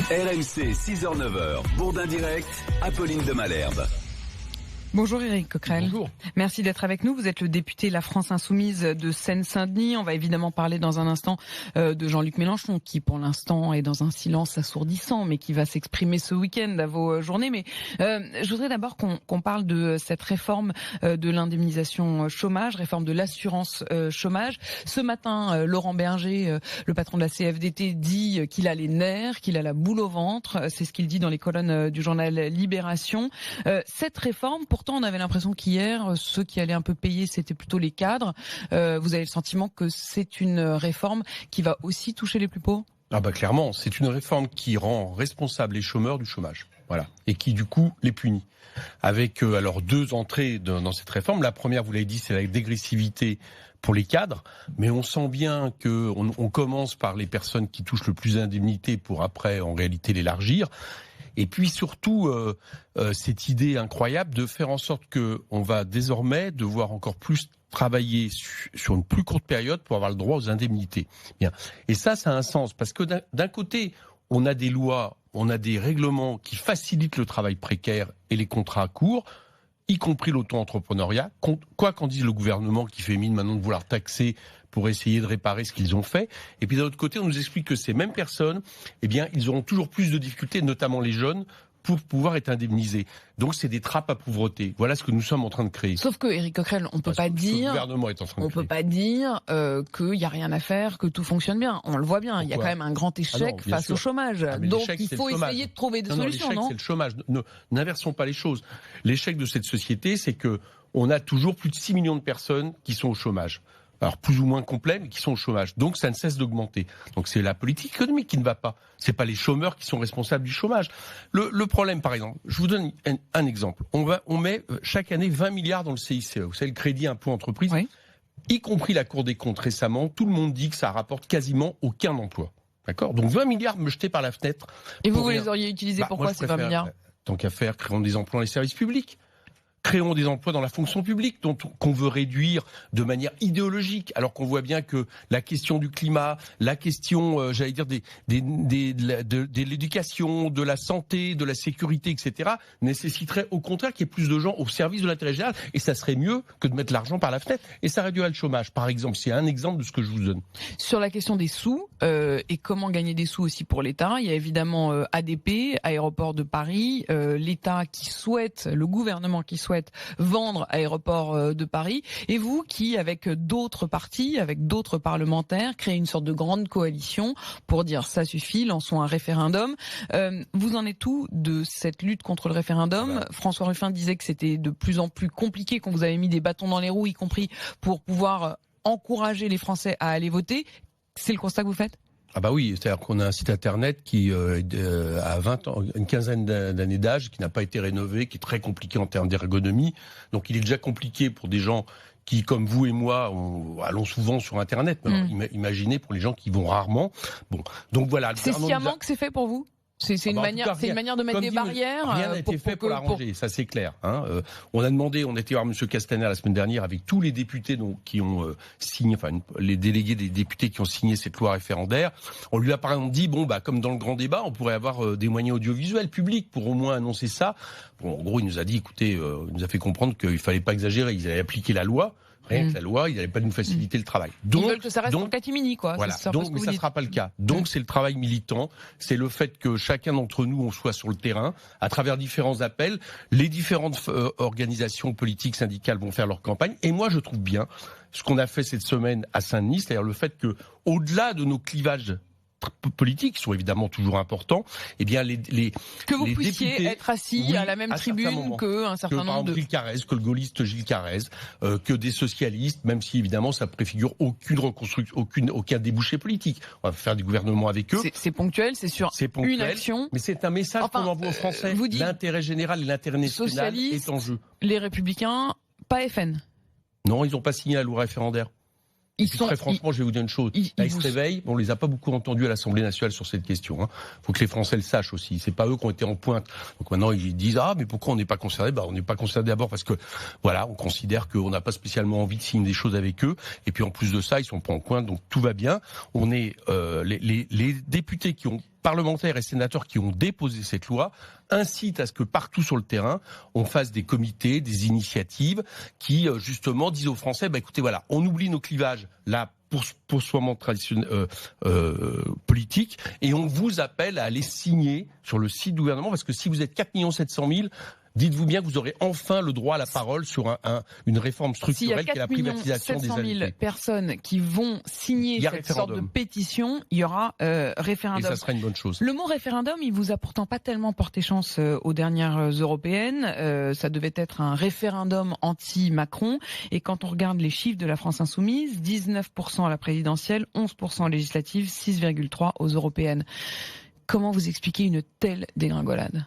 RMC 6h-9h, Bourdin Direct, Apolline de Malherbe. Bonjour Éric Coquerel. Bonjour. Merci d'être avec nous. Vous êtes le député La France Insoumise de Seine-Saint-Denis. On va évidemment parler dans un instant de Jean-Luc Mélenchon qui pour l'instant est dans un silence assourdissant mais qui va s'exprimer ce week-end à vos journées. Mais je voudrais d'abord qu'on parle de cette réforme de l'indemnisation chômage, réforme de l'assurance chômage. Ce matin, Laurent Berger, le patron de la CFDT, dit qu'il a les nerfs, qu'il a la boule au ventre. C'est ce qu'il dit dans les colonnes du journal Libération. Cette réforme, pourtant, on avait l'impression qu'hier, ceux qui allaient un peu payer, c'était plutôt les cadres. Vous avez le sentiment que c'est une réforme qui va aussi toucher les plus pauvres ? Ah bah clairement, c'est une réforme qui rend responsables les chômeurs du chômage. Voilà. Et qui, du coup, les punit. Avec alors deux entrées dans cette réforme. La première, vous l'avez dit, c'est la dégressivité pour les cadres. Mais on sent bien qu'on commence par les personnes qui touchent le plus d'indemnités pour après, en réalité, l'élargir. Et puis surtout, cette idée incroyable de faire en sorte qu'on va désormais devoir encore plus travailler sur une plus courte période pour avoir le droit aux indemnités. Bien. Et ça a un sens, parce que d'un côté, on a des lois, on a des règlements qui facilitent le travail précaire et les contrats courts, y compris l'auto-entrepreneuriat, quoi qu'en dise le gouvernement qui fait mine maintenant de vouloir taxer pour essayer de réparer ce qu'ils ont fait. Et puis d'un autre côté, on nous explique que ces mêmes personnes, eh bien, ils auront toujours plus de difficultés, notamment les jeunes, pour pouvoir être indemnisés. Donc c'est des trappes à pauvreté. Voilà ce que nous sommes en train de créer. Sauf que Éric Coquerel, on peut pas dire, le gouvernement est en train de peut pas dire qu'il y a rien à faire, que tout fonctionne bien. On le voit bien. Il y a quand même un grand échec face au chômage. Donc il faut essayer de trouver des solutions, l'échec, c'est le chômage. N'inversons pas les choses. L'échec de cette société, c'est que on a toujours plus de 6 millions de personnes qui sont au chômage. Alors plus ou moins complets, mais qui sont au chômage. Donc ça ne cesse d'augmenter. Donc c'est la politique économique qui ne va pas. C'est pas les chômeurs qui sont responsables du chômage. Le problème, par exemple, je vous donne un exemple. On met chaque année 20 milliards dans le CICE. Vous savez, le crédit impôt entreprise, oui. Y compris la Cour des comptes récemment, tout le monde dit que ça rapporte quasiment aucun emploi. D'accord ? Donc 20 milliards me jetés par la fenêtre. Et vous les auriez utilisés pourquoi ces 20 milliards ? Tant qu'à faire, créons des emplois dans les services publics. Créons des emplois dans la fonction publique qu'on veut réduire de manière idéologique, alors qu'on voit bien que la question du climat, la question, j'allais dire, de l'éducation, de la santé, de la sécurité, etc., nécessiterait au contraire qu'il y ait plus de gens au service de l'intérêt général. Et ça serait mieux que de mettre l'argent par la fenêtre. Et ça réduirait le chômage, par exemple. C'est un exemple de ce que je vous donne. Sur la question des sous, et comment gagner des sous aussi pour l'État, il y a évidemment ADP, Aéroport de Paris, l'État qui souhaite, le gouvernement qui souhaite vendre Aéroport de Paris, et vous qui, avec d'autres partis, avec d'autres parlementaires, créez une sorte de grande coalition pour dire ça suffit, lançons un référendum. Vous en êtes où de cette lutte contre le référendum ? François Ruffin disait que c'était de plus en plus compliqué, qu'on vous avait mis des bâtons dans les roues, y compris pour pouvoir encourager les Français à aller voter. C'est le constat que vous faites ? Ah bah oui, c'est-à-dire qu'on a un site internet qui a 20 ans, une quinzaine d'années d'âge, qui n'a pas été rénové, qui est très compliqué en termes d'ergonomie. Donc il est déjà compliqué pour des gens qui, comme vous et moi, allons souvent sur internet. Imaginez pour les gens qui vont rarement. Bon, donc voilà. C'est sciemment que c'est fait pour vous ? C'est une manière de mettre des barrières. Rien n'a été fait pour l'arranger, ça c'est clair. On a demandé, on était voir M. Castaner la semaine dernière avec tous les députés qui ont signé, enfin les délégués des députés qui ont signé cette loi référendaire. On lui a par exemple dit, comme dans le grand débat, on pourrait avoir des moyens audiovisuels publics pour au moins annoncer ça. Bon, en gros, il nous a dit, écoutez, il nous a fait comprendre qu'il fallait pas exagérer, ils allaient appliquer la loi. Rien que la loi, il n'allait pas nous faciliter le travail. Donc, ils veulent que ça reste en catimini, quoi. Voilà. Mais ça ne sera pas le cas. Donc, c'est le travail militant. C'est le fait que chacun d'entre nous, on soit sur le terrain, à travers différents appels. Les différentes organisations politiques, syndicales vont faire leur campagne. Et moi, je trouve bien ce qu'on a fait cette semaine à Saint-Denis, c'est-à-dire le fait que, au-delà de nos clivages politiques qui sont évidemment toujours importants, eh bien que vous puissiez être assis à la même tribune qu'un certain nombre de Gilles Carrez, que le gaulliste Gilles Carrez, que des socialistes, même si évidemment ça préfigure aucune reconstruction, aucun débouché politique. On va faire des gouvernements avec eux. C'est ponctuel, c'est sur une action. Mais c'est un message qu'on envoie aux Français. L'intérêt général et l'intérêt national est en jeu. Les Républicains, pas FN. Non, ils n'ont pas signé la loi référendaire. Très franchement, je vais vous dire une chose. Ils se réveillent, on les a pas beaucoup entendus à l'Assemblée nationale sur cette question. Faut que les Français le sachent aussi. C'est pas eux qui ont été en pointe. Donc maintenant, ils disent mais pourquoi on n'est pas concerné ? On n'est pas concerné d'abord parce que on considère qu'on n'a pas spécialement envie de signer des choses avec eux. Et puis en plus de ça, ils sont pas en pointe, donc tout va bien. On est les députés qui ont parlementaires et sénateurs qui ont déposé cette loi incitent à ce que partout sur le terrain, on fasse des comités, des initiatives qui, justement, disent aux Français, écoutez, voilà, on oublie nos clivages là pour ce moment traditionnel politique, et on vous appelle à aller signer sur le site du gouvernement, parce que si vous êtes 4 700 000, dites-vous bien que vous aurez enfin le droit à la parole sur une réforme structurelle qui est la privatisation des 700 000 personnes qui vont signer cette sorte de pétition, il y aura référendum. Et ça serait une bonne chose. Le mot référendum, il vous a pourtant pas tellement porté chance aux dernières européennes. Ça devait être un référendum anti-Macron. Et quand on regarde les chiffres de la France insoumise, 19% à la présidentielle, 11% aux législatives, 6,3% aux européennes. Comment vous expliquez une telle dégringolade ?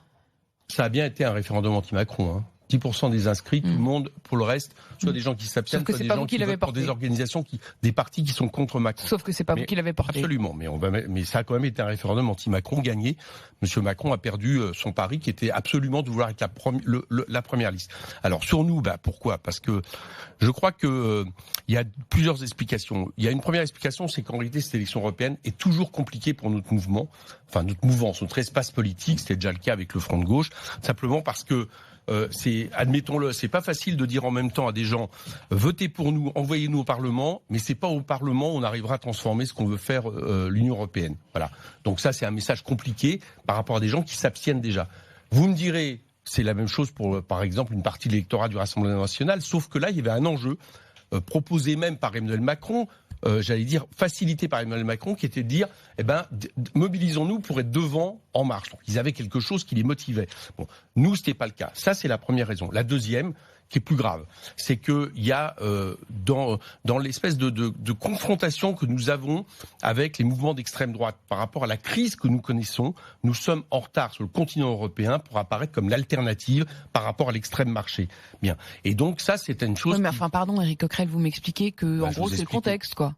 Ça a bien été un référendum anti-Macron. Hein. 10% des inscrits, tout le monde, pour le reste, soit des gens qui s'abstiennent, soit des gens qui votent pour des organisations, des partis qui sont contre Macron. Sauf que c'est pas vous qui l'avez porté. Absolument, mais ça a quand même été un référendum anti-Macron gagné. Monsieur Macron a perdu son pari qui était absolument de vouloir être la première liste. Alors sur nous, pourquoi ? Parce que je crois que il y a plusieurs explications. Il y a une première explication, c'est qu'en réalité cette élection européenne est toujours compliquée pour notre mouvement, enfin notre mouvance, notre espace politique. C'était déjà le cas avec le Front de gauche, simplement parce que admettons-le, c'est pas facile de dire en même temps à des gens votez pour nous, envoyez-nous au Parlement, mais c'est pas au Parlement où on arrivera à transformer ce qu'on veut faire l'Union européenne. Voilà. Donc ça, c'est un message compliqué par rapport à des gens qui s'abstiennent déjà. Vous me direz, c'est la même chose pour, par exemple, une partie de l'électorat du Rassemblement national, sauf que là, il y avait un enjeu proposé même par Emmanuel Macron. J'allais dire facilité par Emmanuel Macron, qui était de dire mobilisons-nous pour être devant En Marche. Donc, ils avaient quelque chose qui les motivait. Bon, nous, c'était pas le cas. Ça, c'est la première raison. La deuxième, qui est plus grave, c'est que il y a dans l'espèce de confrontation que nous avons avec les mouvements d'extrême droite par rapport à la crise que nous connaissons, nous sommes en retard sur le continent européen pour apparaître comme l'alternative par rapport à l'extrême marché. Bien. Et donc ça, c'est une chose. Oui, mais enfin, pardon, Éric Coquerel, vous m'expliquez que en gros, c'est le contexte, quoi.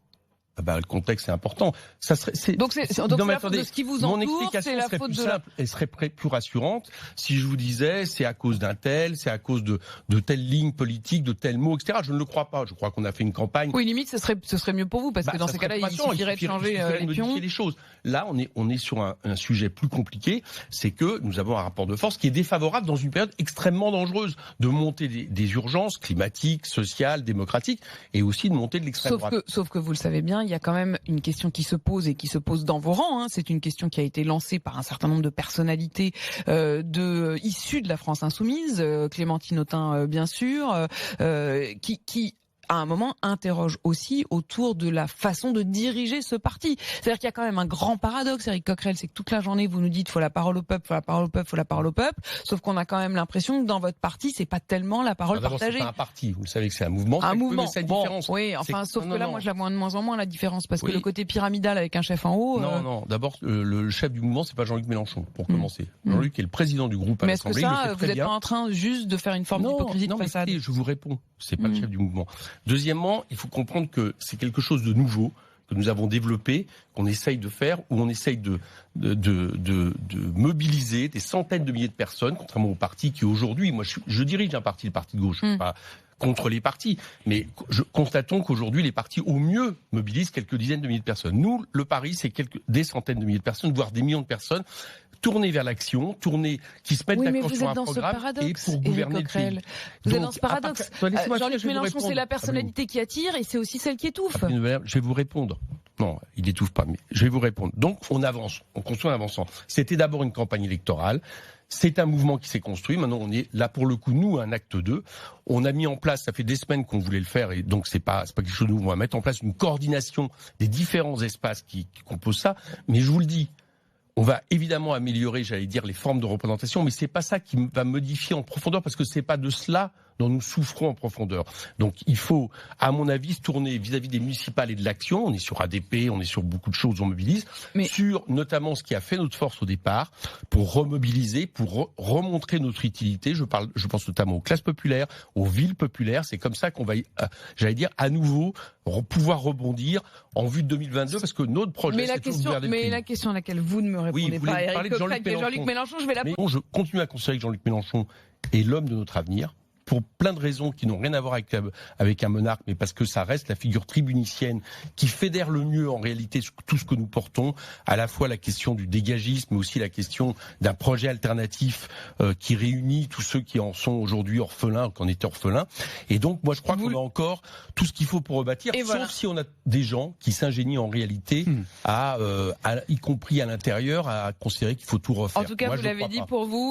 Le contexte est important. Ça serait, donc c'est la faute de ce qui vous entoure, c'est la faute de simple, elle serait plus rassurante si je vous disais c'est à cause d'un tel, c'est à cause de telle ligne politique, de tel mot, etc. Je ne le crois pas. Je crois qu'on a fait une campagne. Oui, limite, ce serait mieux pour vous parce que dans ces cas-là, il suffirait de changer les pions. Les choses. Là, on est sur un sujet plus compliqué. C'est que nous avons un rapport de force qui est défavorable dans une période extrêmement dangereuse de monter des urgences climatiques, sociales, démocratiques, et aussi de monter de l'extrême droite. Sauf que vous le savez bien. Il y a quand même une question qui se pose et qui se pose dans vos rangs. C'est une question qui a été lancée par un certain nombre de personnalités issues de la France insoumise, Clémentine Autain bien sûr, qui à un moment interroge aussi autour de la façon de diriger ce parti. C'est-à-dire qu'il y a quand même un grand paradoxe, Éric Coquerel, c'est que toute la journée vous nous dites faut la parole au peuple, faut la parole au peuple, faut la parole au peuple, sauf qu'on a quand même l'impression que dans votre parti c'est pas tellement la parole partagée. C'est pas un parti, vous savez que c'est un mouvement. Un mouvement. C'est la différence. Oui, enfin sauf que là moi je la vois de moins en moins la différence parce que le côté pyramidal avec un chef en haut. Non. D'abord le chef du mouvement c'est pas Jean-Luc Mélenchon pour commencer. Jean-Luc est le président du groupe à l'Assemblée. Mais est-ce que ça vous êtes pas en train juste de faire une forme d'hypocrisie de façade? Non, je vous réponds. C'est pas le chef du mouvement. Deuxièmement, il faut comprendre que c'est quelque chose de nouveau que nous avons développé, qu'on essaye de faire, où on essaye de mobiliser des centaines de milliers de personnes, contrairement aux partis qui aujourd'hui, moi je dirige un parti, le parti de gauche, pas contre les partis, mais constatons qu'aujourd'hui les partis au mieux mobilisent quelques dizaines de milliers de personnes. Nous, le pari, c'est des centaines de milliers de personnes, voire des millions de personnes, tourner vers l'action, qui se mettent d'accord sur un programme et pour gouverner le pays. Vous êtes dans ce paradoxe. Jean-Luc Mélenchon, c'est la personnalité qui attire et c'est aussi celle qui étouffe. Je vais vous répondre. Non, il n'étouffe pas, mais je vais vous répondre. Donc, on avance, on construit en avançant. C'était d'abord une campagne électorale. C'est un mouvement qui s'est construit. Maintenant, on est là pour le coup, nous, un acte 2. On a mis en place, ça fait des semaines qu'on voulait le faire, et donc c'est pas quelque chose de nouveau. On va mettre en place une coordination des différents espaces qui composent ça. Mais je vous le dis, on va évidemment améliorer, j'allais dire, les formes de représentation, mais c'est pas ça qui va modifier en profondeur, parce que c'est pas de cela dont nous souffrons en profondeur. Donc il faut, à mon avis, se tourner vis-à-vis des municipales et de l'action. On est sur ADP, on est sur beaucoup de choses, on mobilise, sur notamment ce qui a fait notre force au départ, pour remobiliser, pour remontrer notre utilité. Je pense notamment aux classes populaires, aux villes populaires. C'est comme ça qu'on va, j'allais dire, à nouveau pouvoir rebondir en vue de 2022, parce que notre projet, c'est toujours gouverner le pays. Mais la question à laquelle vous ne me répondez pas, Éric Coquerel, Jean-Luc Mélenchon, je vais la poser. Je continue à considérer que Jean-Luc Mélenchon est l'homme de notre avenir. pour plein de raisons qui n'ont rien à voir avec un monarque, mais parce que ça reste la figure tribunicienne qui fédère le mieux en réalité tout ce que nous portons, à la fois la question du dégagisme, mais aussi la question d'un projet alternatif qui réunit tous ceux qui en sont aujourd'hui orphelins, qui en étaient orphelins. Et donc, moi, je crois qu'on a encore tout ce qu'il faut pour rebâtir, sauf si on a des gens qui s'ingénient en réalité, y compris à l'intérieur, à considérer qu'il faut tout refaire. En tout cas, moi, vous l'avez dit, pour vous,